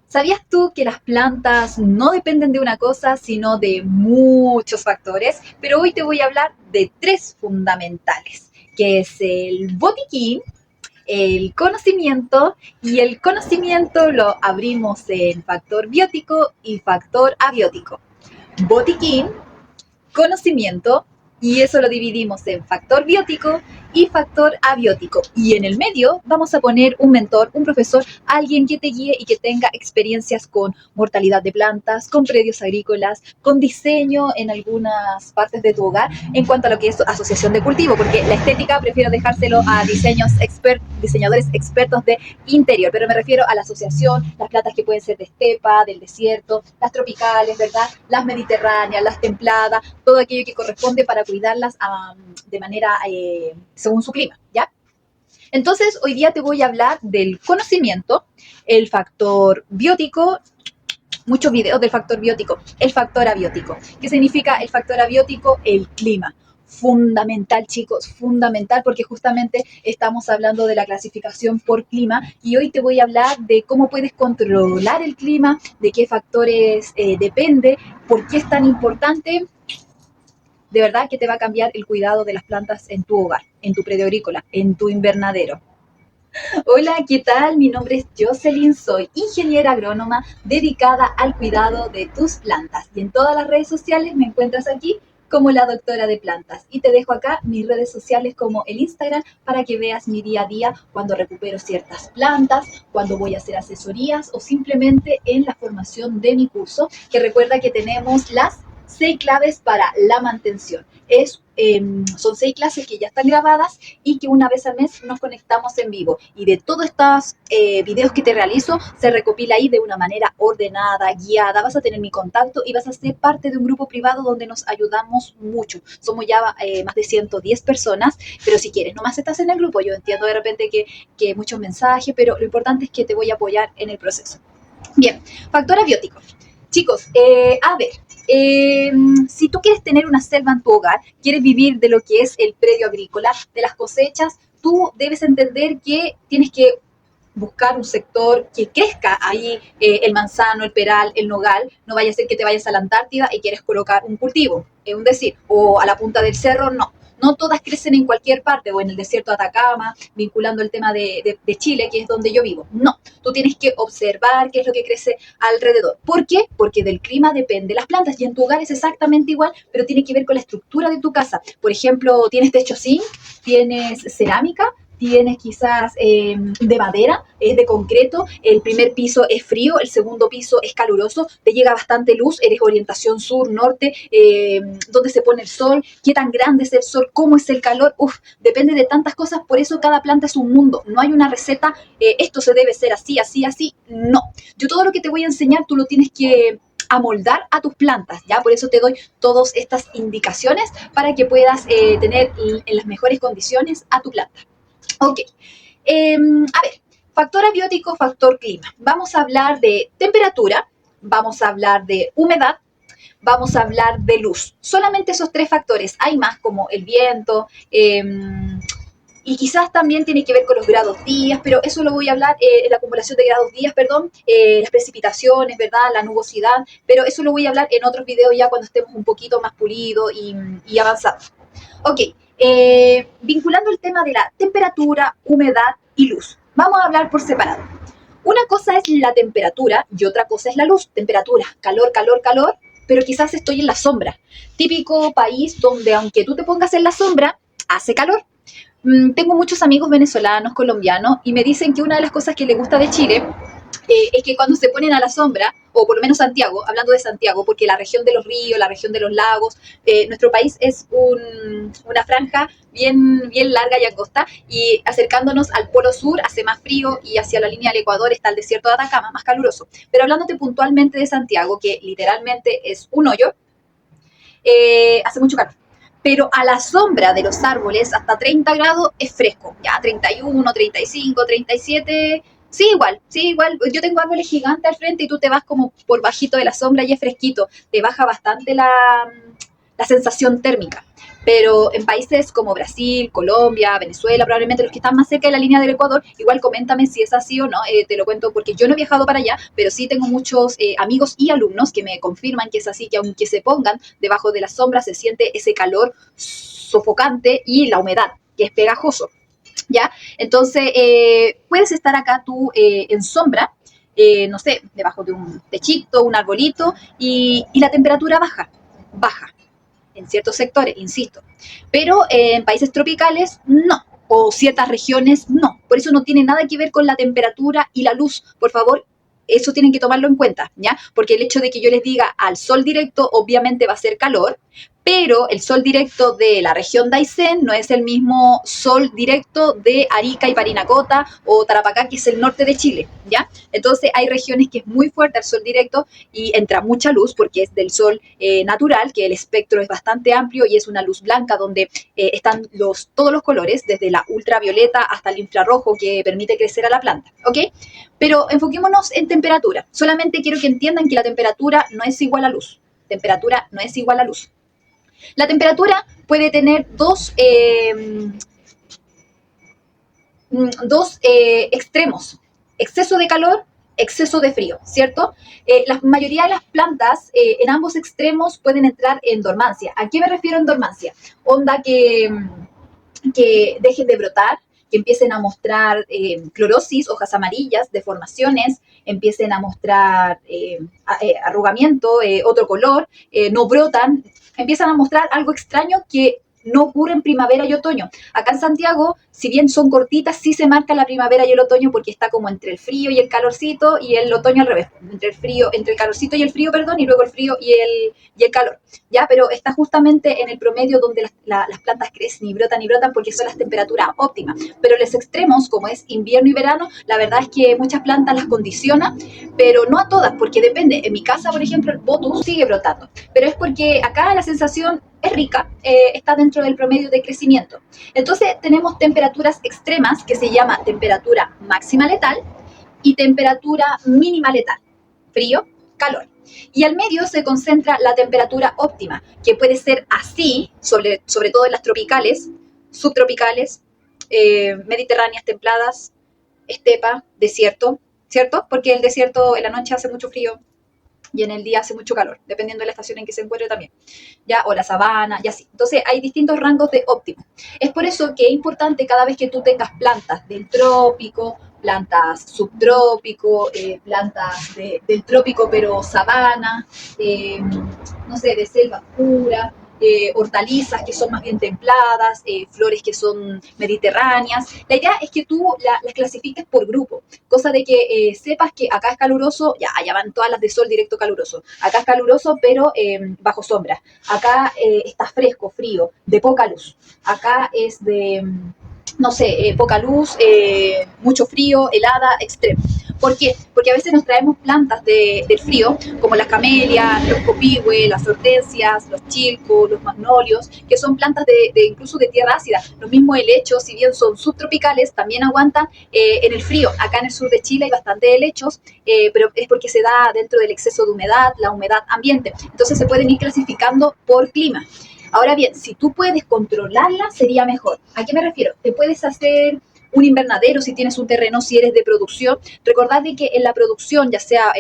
¿Sabías tú que las plantas no dependen de una cosa, sino de muchos factores? Pero hoy te voy a hablar de tres fundamentales, que es el botiquín, el conocimiento, y el conocimiento lo abrimos en factor biótico y factor abiótico. Botiquín, conocimiento, y eso lo dividimos en factor biótico y factor abiótico. Y en el medio vamos a poner un mentor, un profesor, alguien que te guíe y que tenga experiencias con mortalidad de plantas, con predios agrícolas, con diseño en algunas partes de tu hogar en cuanto a lo que es asociación de cultivo, porque la estética prefiero dejárselo a diseñadores expertos de interior, pero me refiero a la asociación, las plantas que pueden ser de estepa, del desierto, las tropicales, ¿verdad? Las mediterráneas, las templadas, todo aquello que corresponde para cuidarlas de manera según su clima, ¿ya? Entonces, hoy día te voy a hablar del conocimiento, el factor biótico, muchos videos del factor biótico, el factor abiótico. ¿Qué significa el factor abiótico? El clima. Fundamental, chicos, fundamental, porque justamente estamos hablando de la clasificación por clima y hoy te voy a hablar de cómo puedes controlar el clima, de qué factores depende, por qué es tan importante. De verdad que te va a cambiar el cuidado de las plantas en tu hogar, en tu predio agrícola, en tu invernadero. Hola, ¿qué tal? Mi nombre es Jocelyn, soy ingeniera agrónoma dedicada al cuidado de tus plantas y en todas las redes sociales me encuentras aquí como la doctora de plantas y te dejo acá mis redes sociales como el Instagram para que veas mi día a día cuando recupero ciertas plantas, cuando voy a hacer asesorías o simplemente en la formación de mi curso, que recuerda que tenemos las 6 claves para la mantención. Son 6 clases que ya están grabadas y que una vez al mes nos conectamos en vivo. Y de todos estos videos que te realizo, se recopila ahí de una manera ordenada, guiada. Vas a tener mi contacto y vas a ser parte de un grupo privado donde nos ayudamos mucho. Somos ya más de 110 personas, pero si quieres, nomás estás en el grupo. Yo entiendo de repente que muchos mensajes, pero lo importante es que te voy a apoyar en el proceso. Bien, factor abiótico. Chicos, a ver, si tú quieres tener una selva en tu hogar, quieres vivir de lo que es el predio agrícola, de las cosechas, tú debes entender que tienes que buscar un sector que crezca ahí, el manzano, el peral, el nogal. No vaya a ser que te vayas a la Antártida y quieres colocar un cultivo, es un decir, o a la punta del cerro, no. No todas crecen en cualquier parte o en el desierto de Atacama, vinculando el tema de Chile, que es donde yo vivo. No, tú tienes que observar qué es lo que crece alrededor. ¿Por qué? Porque del clima depende las plantas y en tu hogar es exactamente igual, pero tiene que ver con la estructura de tu casa. Por ejemplo, tienes techo zinc, tienes cerámica, tienes quizás de madera, es de concreto, el primer piso es frío, el segundo piso es caluroso, te llega bastante luz, eres orientación sur, norte, dónde se pone el sol, qué tan grande es el sol, cómo es el calor, depende de tantas cosas, por eso cada planta es un mundo, no hay una receta, esto se debe ser así, así, así, no. Yo todo lo que te voy a enseñar tú lo tienes que amoldar a tus plantas, ¿ya? Por eso te doy todas estas indicaciones para que puedas tener en las mejores condiciones a tu planta. Ok, a ver, factor abiótico, factor clima. Vamos a hablar de temperatura, vamos a hablar de humedad, vamos a hablar de luz. Solamente esos 3 factores. Hay más como el viento, y quizás también tiene que ver con los grados días, pero eso lo voy a hablar en la acumulación de grados días, perdón, las precipitaciones, ¿verdad? La nubosidad, pero eso lo voy a hablar en otros videos ya cuando estemos un poquito más pulidos y avanzados. Ok, vinculando el tema de la temperatura, humedad y luz. Vamos a hablar por separado. Una cosa es la temperatura y otra cosa es la luz. Temperatura, calor, calor, calor, pero quizás estoy en la sombra. Típico país donde aunque tú te pongas en la sombra, hace calor. Tengo muchos amigos venezolanos, colombianos, y me dicen que una de las cosas que les gusta de Chile es que cuando se ponen a la sombra, o por lo menos Santiago, hablando de Santiago, porque la región de los ríos, la región de los lagos, nuestro país es una franja bien, bien larga y angosta, y acercándonos al polo sur hace más frío y hacia la línea del Ecuador está el desierto de Atacama, más caluroso. Pero hablándote puntualmente de Santiago, que literalmente es un hoyo, hace mucho calor. Pero a la sombra de los árboles, hasta 30 grados es fresco, ya 31, 35, 37, sí, igual, sí, igual. Yo tengo árboles gigantes al frente y tú te vas como por bajito de la sombra y es fresquito. Te baja bastante la sensación térmica. Pero en países como Brasil, Colombia, Venezuela, probablemente los que están más cerca de la línea del Ecuador, igual coméntame si es así o no, te lo cuento porque yo no he viajado para allá, pero sí tengo muchos amigos y alumnos que me confirman que es así, que aunque se pongan debajo de la sombra se siente ese calor sofocante y la humedad, que es pegajoso, ¿ya? Entonces, puedes estar acá tú en sombra, no sé, debajo de un techito, un arbolito, y la temperatura baja en ciertos sectores, insisto. Pero en países tropicales no, o ciertas regiones no. Por eso no tiene nada que ver con la temperatura y la luz. Por favor, eso tienen que tomarlo en cuenta, ¿ya? Porque el hecho de que yo les diga al sol directo, obviamente va a ser calor, pero el sol directo de la región de Aysén no es el mismo sol directo de Arica y Parinacota o Tarapacá, que es el norte de Chile, ¿ya? Entonces hay regiones que es muy fuerte el sol directo y entra mucha luz porque es del sol natural, que el espectro es bastante amplio y es una luz blanca donde están todos los colores, desde la ultravioleta hasta el infrarrojo que permite crecer a la planta, ¿ok? Pero enfoquémonos en temperatura. Solamente quiero que entiendan que la temperatura no es igual a luz. Temperatura no es igual a luz. La temperatura puede tener dos extremos, exceso de calor, exceso de frío, ¿cierto? La mayoría de las plantas en ambos extremos pueden entrar en dormancia. ¿A qué me refiero en dormancia? Onda que dejen de brotar, que empiecen a mostrar clorosis, hojas amarillas, deformaciones, empiecen a mostrar arrugamiento, otro color, no brotan, empiezan a mostrar algo extraño que no ocurre en primavera y otoño. Acá en Santiago, si bien son cortitas, sí se marca la primavera y el otoño porque está como entre el frío y el calorcito, y el otoño al revés, entre el calorcito y el frío, perdón, y luego el frío y el calor, ¿ya? Pero está justamente en el promedio donde las plantas crecen y brotan porque son las temperaturas óptimas. Pero los extremos, como es invierno y verano, la verdad es que muchas plantas las condiciona, pero no a todas, porque depende. En mi casa, por ejemplo, el potus sigue brotando, pero es porque acá la sensación es rica, está dentro del promedio de crecimiento. Entonces tenemos temperaturas extremas que se llama temperatura máxima letal y temperatura mínima letal, frío, calor. Y al medio se concentra la temperatura óptima, que puede ser así, sobre todo en las tropicales, subtropicales, mediterráneas templadas, estepa, desierto, ¿cierto? Porque el desierto en la noche hace mucho frío y en el día hace mucho calor, dependiendo de la estación en que se encuentre también, ¿ya? O la sabana, y así. Entonces hay distintos rangos de óptimo. Es por eso que es importante cada vez que tú tengas plantas del trópico, plantas subtrópico, plantas del trópico pero sabana, no sé, de selva pura, hortalizas que son más bien templadas, flores que son mediterráneas. La idea es que tú las clasifiques por grupo, cosa de que sepas que acá es caluroso, ya, allá van todas las de sol directo caluroso. Acá es caluroso, pero bajo sombra. Acá está fresco, frío, de poca luz. Acá es de, no sé, poca luz, mucho frío, helada, extremo. ¿Por qué? Porque a veces nos traemos plantas del frío, como las camelias, los copihue, las hortensias, los chilcos, los magnolios, que son plantas incluso de tierra ácida. Los mismos helechos, si bien son subtropicales, también aguantan en el frío. Acá en el sur de Chile hay bastante helechos, pero es porque se da dentro del exceso de humedad, la humedad ambiente. Entonces se pueden ir clasificando por clima. Ahora bien, si tú puedes controlarla, sería mejor. ¿A qué me refiero? Te puedes hacer un invernadero si tienes un terreno, si eres de producción. Recordad de que en la producción, ya sea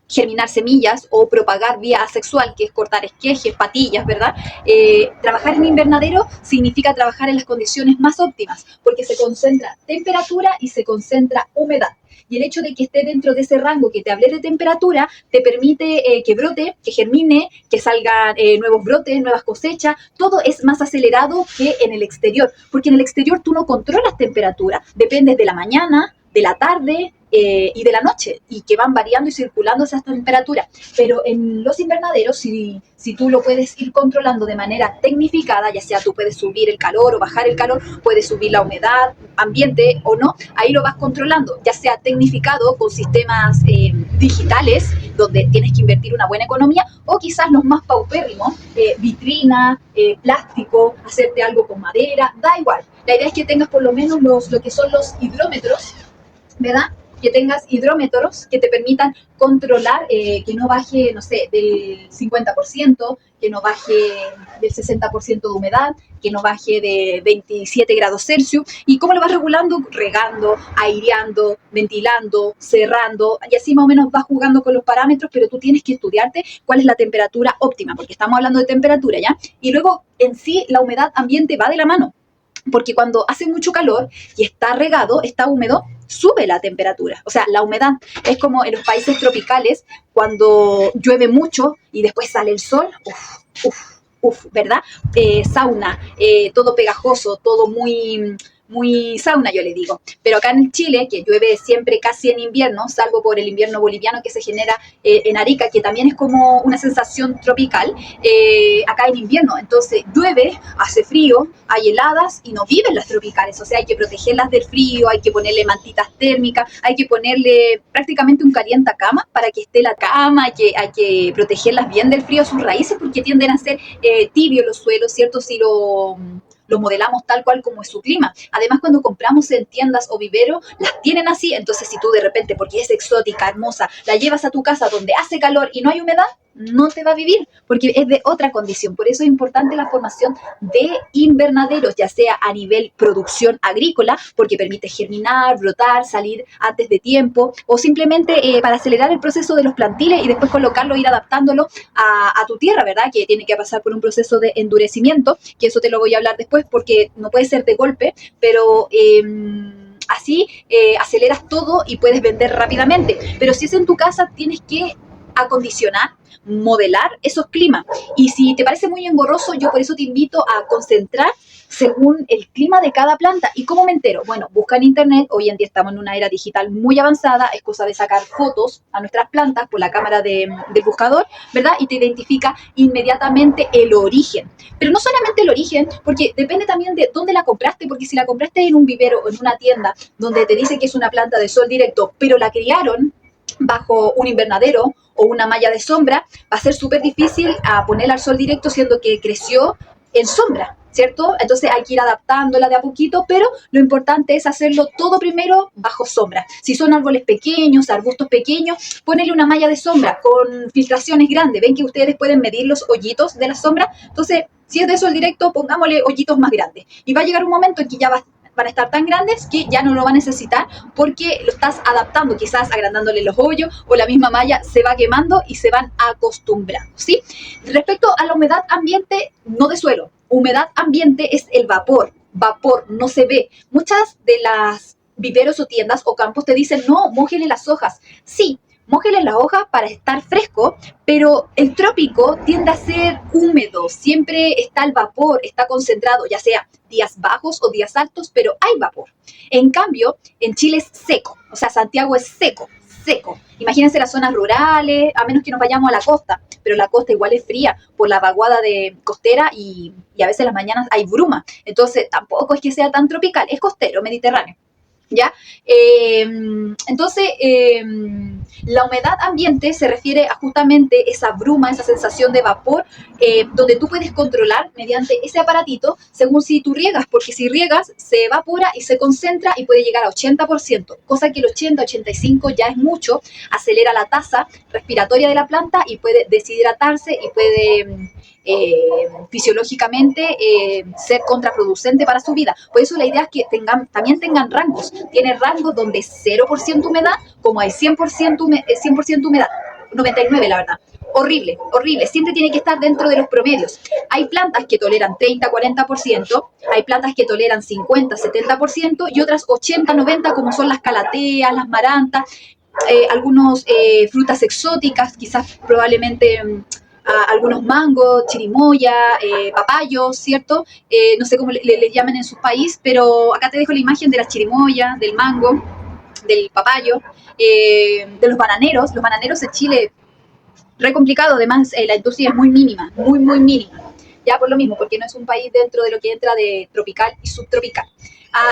germinar semillas o propagar vía asexual, que es cortar esquejes, patillas, ¿verdad? Trabajar en invernadero significa trabajar en las condiciones más óptimas, porque se concentra temperatura y se concentra humedad. Y el hecho de que esté dentro de ese rango que te hablé de temperatura te permite que brote, que germine, que salgan nuevos brotes, nuevas cosechas. Todo es más acelerado que en el exterior, porque en el exterior tú no controlas temperatura, dependes de la mañana, de la tarde y de la noche, y que van variando y circulando esas temperaturas. Pero en los invernaderos, si tú lo puedes ir controlando de manera tecnificada, ya sea tú puedes subir el calor o bajar el calor, puedes subir la humedad ambiente o no, ahí lo vas controlando, ya sea tecnificado con sistemas digitales, donde tienes que invertir una buena economía, o quizás los más paupérrimos, vitrina, plástico, hacerte algo con madera, da igual. La idea es que tengas por lo menos lo que son los hidrómetros, ¿verdad? que tengas hidrómetros que te permitan controlar que no baje, no sé, del 50%, que no baje del 60% de humedad, que no baje de 27 grados Celsius. ¿Y cómo lo vas regulando? Regando, aireando, ventilando, cerrando, y así más o menos vas jugando con los parámetros, pero tú tienes que estudiarte cuál es la temperatura óptima, porque estamos hablando de temperatura, ¿ya? Y luego, en sí, la humedad ambiente va de la mano, porque cuando hace mucho calor y está regado, está húmedo, sube la temperatura. O sea, la humedad es como en los países tropicales, cuando llueve mucho y después sale el sol, ¿verdad? Sauna, todo pegajoso, todo muy sauna, yo le digo. Pero acá en Chile, que llueve siempre casi en invierno, salvo por el invierno boliviano que se genera en Arica, que también es como una sensación tropical, acá en invierno. Entonces llueve, hace frío, hay heladas y no viven las tropicales. O sea, hay que protegerlas del frío, hay que ponerle mantitas térmicas, hay que ponerle prácticamente un calientacama para que esté la cama, hay que protegerlas bien del frío, sus raíces, porque tienden a ser tibios los suelos, ¿cierto? Si lo modelamos tal cual como es su clima. Además, cuando compramos en tiendas o viveros, las tienen así. Entonces, si tú de repente, porque es exótica, hermosa, la llevas a tu casa donde hace calor y no hay humedad, no te va a vivir, porque es de otra condición. Por eso es importante la formación de invernaderos, ya sea a nivel producción agrícola, porque permite germinar, brotar, salir antes de tiempo, o simplemente para acelerar el proceso de los plantiles y después colocarlo, ir adaptándolo a tu tierra, ¿verdad? Que tiene que pasar por un proceso de endurecimiento, que eso te lo voy a hablar después, porque no puede ser de golpe, pero así aceleras todo y puedes vender rápidamente. Pero si es en tu casa, tienes que acondicionar, modelar esos climas. Y si te parece muy engorroso, yo por eso te invito a concentrar según el clima de cada planta. ¿Y cómo me entero? Bueno, busca en internet. Hoy en día estamos en una era digital muy avanzada. Es cosa de sacar fotos a nuestras plantas por la cámara del buscador, ¿verdad? Y te identifica inmediatamente el origen. Pero no solamente el origen, porque depende también de dónde la compraste, porque si la compraste en un vivero o en una tienda donde te dice que es una planta de sol directo, pero la criaron bajo un invernadero o una malla de sombra, va a ser súper difícil a ponerla al sol directo, siendo que creció en sombra, ¿cierto? Entonces hay que ir adaptándola de a poquito, pero lo importante es hacerlo todo primero bajo sombra. Si son árboles pequeños, arbustos pequeños, ponerle una malla de sombra con filtraciones grandes. Ven que ustedes pueden medir los hoyitos de la sombra. Entonces, si es de sol directo, pongámosle hoyitos más grandes. Y va a llegar un momento en que ya van a estar tan grandes que ya no lo va a necesitar porque lo estás adaptando, quizás agrandándole los hoyos o la misma malla se va quemando y se van acostumbrando, ¿sí? Respecto a la humedad ambiente, no de suelo, humedad ambiente es el vapor, no se ve. Muchas de las viveros o tiendas o campos te dicen, no, mójele las hojas. Sí, mójele las hojas para estar fresco, pero el trópico tiende a ser húmedo, siempre está el vapor, está concentrado, ya sea días bajos o días altos, pero hay vapor. En cambio, en Chile es seco, o sea, Santiago es seco, seco. Imagínense las zonas rurales, a menos que nos vayamos a la costa, pero la costa igual es fría por la vaguada de costera y a veces las mañanas hay bruma. Entonces, tampoco es que sea tan tropical, es costero, mediterráneo. ¿Ya? Entonces, la humedad ambiente se refiere a justamente esa bruma, esa sensación de vapor, donde tú puedes controlar mediante ese aparatito según si tú riegas, porque si riegas se evapora y se concentra y puede llegar a 80%, cosa que el 80-85% ya es mucho, acelera la tasa respiratoria de la planta y puede deshidratarse y puede fisiológicamente ser contraproducente para su vida. Por eso la idea es que también tengan rangos. Tiene rangos donde 0% humedad, como hay 100% humedad, 99% la verdad. Horrible, horrible. Siempre tiene que estar dentro de los promedios. Hay plantas que toleran 30-40%, hay plantas que toleran 50-70% y otras 80-90% como son las calateas, las marantas, algunos frutas exóticas, quizás probablemente algunos mangos, chirimoya, papayos, ¿cierto? No sé cómo les llaman en su país, pero acá te dejo la imagen de la chirimoya, del mango, del papayo, de los bananeros. Los bananeros en Chile, re complicado, además la industria es muy mínima, muy mínima. Ya por lo mismo, porque no es un país dentro de lo que entra de tropical y subtropical.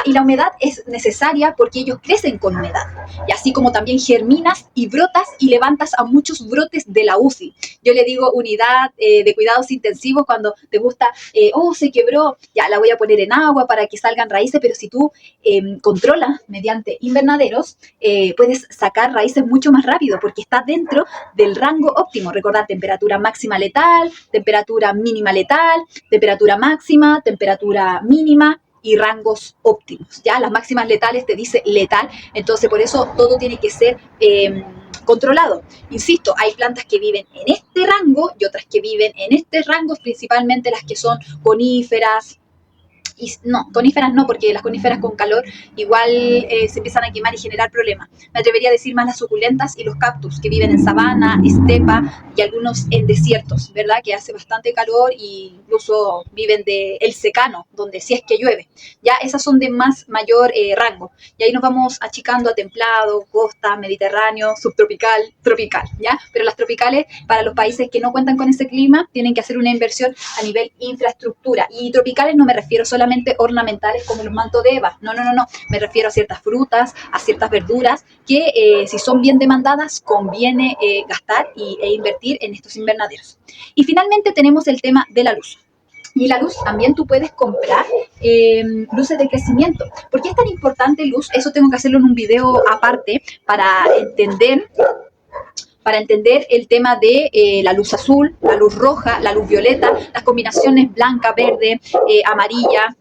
Y la humedad es necesaria porque ellos crecen con humedad. Y así como también germinas y brotas y levantas a muchos brotes de la UCI. Yo le digo unidad de cuidados intensivos cuando te gusta, se quebró, ya la voy a poner en agua para que salgan raíces, pero si tú controlas mediante invernaderos, puedes sacar raíces mucho más rápido porque está dentro del rango óptimo. Recordad, temperatura máxima letal, temperatura mínima letal, temperatura máxima, temperatura mínima y rangos óptimos. Ya las máximas letales te dice letal, entonces por eso todo tiene que ser controlado. Insisto, hay plantas que viven en este rango y otras que viven en este rango, principalmente las que son coníferas. Y no, coníferas no, porque las coníferas con calor igual se empiezan a quemar y generar problemas. Me atrevería a decir más las suculentas y los cactus que viven en sabana, estepa y algunos en desiertos, ¿verdad? Que hace bastante calor e incluso viven del secano, donde si es que llueve. Ya esas son de mayor rango. Y ahí nos vamos achicando a templado, costa, mediterráneo, subtropical, tropical, ¿ya? Pero las tropicales, para los países que no cuentan con ese clima, tienen que hacer una inversión a nivel infraestructura. Y tropicales no me refiero solamente ornamentales como los mantos de Eva. No. Me refiero a ciertas frutas, a ciertas verduras que si son bien demandadas, conviene gastar e invertir en estos invernaderos. Y finalmente tenemos el tema de la luz. Y la luz también tú puedes comprar luces de crecimiento. ¿Por qué es tan importante luz? Eso tengo que hacerlo en un video aparte para entender el tema de la luz azul, la luz roja, la luz violeta, las combinaciones blanca, verde, amarilla,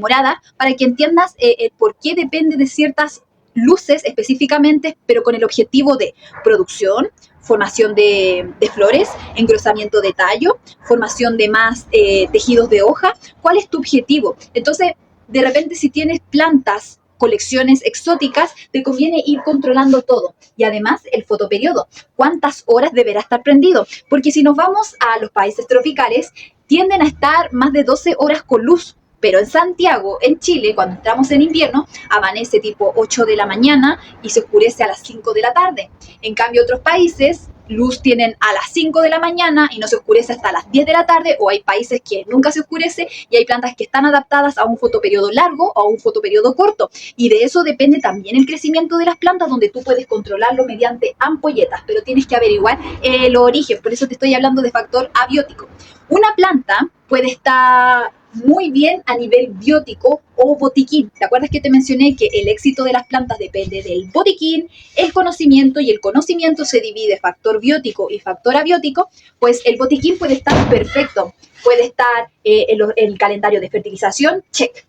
morada, para que entiendas por qué depende de ciertas luces específicamente, pero con el objetivo de producción, formación de flores, engrosamiento de tallo, formación de más tejidos de hoja. ¿Cuál es tu objetivo? Entonces, de repente, si tienes plantas, colecciones exóticas, te conviene ir controlando todo. Y además el fotoperiodo, cuántas horas deberá estar prendido, porque si nos vamos a los países tropicales, tienden a estar más de 12 horas con luz. Pero en Santiago, en Chile, cuando entramos en invierno, amanece tipo 8 de la mañana y se oscurece a las 5 de la tarde. En cambio, otros países, luz tienen a las 5 de la mañana y no se oscurece hasta las 10 de la tarde, o hay países que nunca se oscurece y hay plantas que están adaptadas a un fotoperiodo largo o a un fotoperiodo corto. Y de eso depende también el crecimiento de las plantas, donde tú puedes controlarlo mediante ampolletas, pero tienes que averiguar el origen. Por eso te estoy hablando de factor abiótico. Una planta puede estar muy bien a nivel biótico o botiquín. ¿Te acuerdas que te mencioné que el éxito de las plantas depende del botiquín, el conocimiento, y el conocimiento se divide factor biótico y factor abiótico? Pues el botiquín puede estar perfecto, puede estar el calendario de fertilización, check,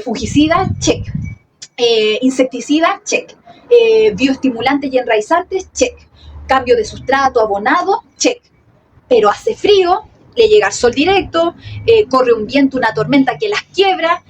fungicida, check, insecticida, check, bioestimulantes y enraizantes, check, cambio de sustrato, abonado, check, pero hace frío, le llega el sol directo, corre un viento, una tormenta que las quiebra.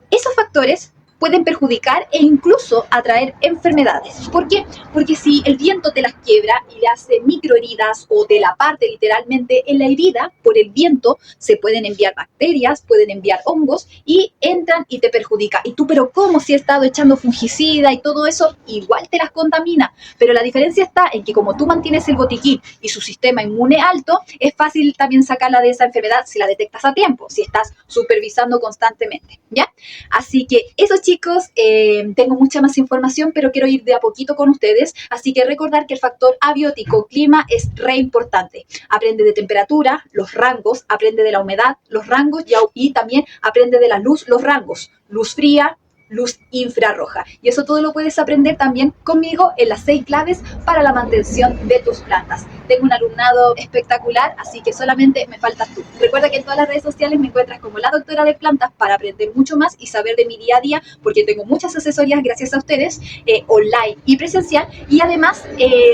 Esos factores pueden perjudicar e incluso atraer enfermedades. ¿Por qué? Porque si el viento te las quiebra y le hace microheridas o te la parte literalmente en la herida, por el viento se pueden enviar bacterias, pueden enviar hongos y entran y te perjudica. Y tú, pero ¿cómo si he estado echando fungicida y todo eso? Igual te las contamina. Pero la diferencia está en que como tú mantienes el botiquín y su sistema inmune alto, es fácil también sacarla de esa enfermedad si la detectas a tiempo, si estás supervisando constantemente, ¿ya? Así que eso, chicos, tengo mucha más información, pero quiero ir de a poquito con ustedes, así que recordar que el factor abiótico, clima, es re importante. Aprende de temperatura, los rangos, aprende de la humedad, los rangos, y también aprende de la luz, los rangos, luz fría, luz infrarroja. Y eso todo lo puedes aprender también conmigo en las 6 claves para la mantención de tus plantas. Tengo un alumnado espectacular, así que solamente me faltas tú. Recuerda que en todas las redes sociales me encuentras como la doctora de plantas para aprender mucho más y saber de mi día a día, porque tengo muchas asesorías gracias a ustedes, online y presencial. Y además,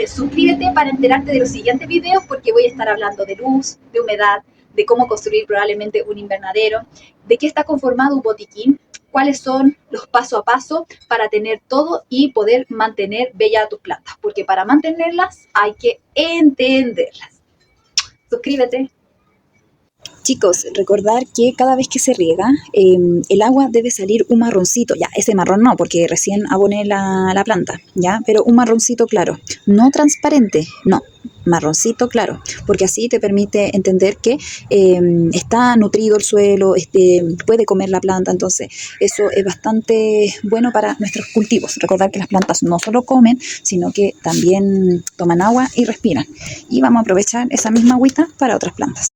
suscríbete para enterarte de los siguientes videos, porque voy a estar hablando de luz, de humedad, de cómo construir probablemente un invernadero, de qué está conformado un botiquín, cuáles son los paso a paso para tener todo y poder mantener bellas tus plantas, porque para mantenerlas hay que entenderlas. Suscríbete. Chicos, recordar que cada vez que se riega, el agua debe salir un marroncito, ya, ese marrón no, porque recién aboné la planta, ya, pero un marroncito claro, no transparente, no, marroncito claro, porque así te permite entender que está nutrido el suelo, puede comer la planta, entonces eso es bastante bueno para nuestros cultivos. Recordar que las plantas no solo comen, sino que también toman agua y respiran, y vamos a aprovechar esa misma agüita para otras plantas.